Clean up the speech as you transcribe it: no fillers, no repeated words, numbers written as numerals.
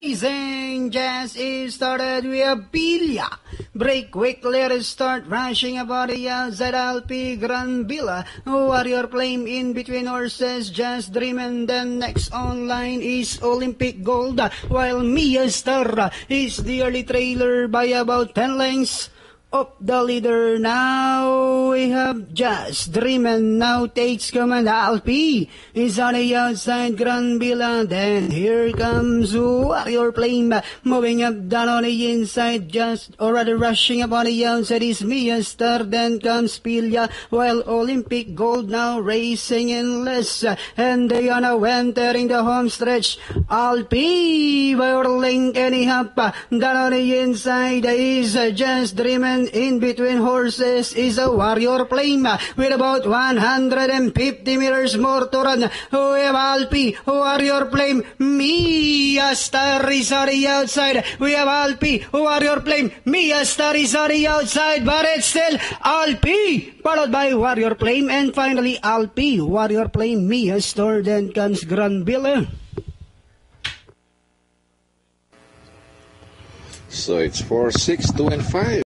Amazing Jazz is started with Bilia. Break quick, let us start rushing about the outside. Alpi Gran Villa. Warrior Flame in between horses. Just Dream, and then next online is Olympic Gold. While Mia Star is the early trailer by about 10 lengths of the leader. Now we have Just Dream, and now takes command. Alpi is on the outside. Gran Villa, then here comes Warrior Flame moving up down on the inside. Just or rather rushing up on the outside is Mia Star, then comes Pilia, while Olympic Gold now racing in less, and they are now entering the home stretch. Alpi by link and a half down on the inside is Just Dream, and in between horses is a Warrior Flame with about 150 meters more to run. We have Alpi, Warrior Flame, Mia Star is on the outside. We have Alpi, Warrior Flame, Mia Star is on the outside, but it's still Alpi, followed by Warrior Flame, and finally Alpi, Warrior Flame, Mia Star, then comes Gran Villa. So it's 4, 6, 2, and 5.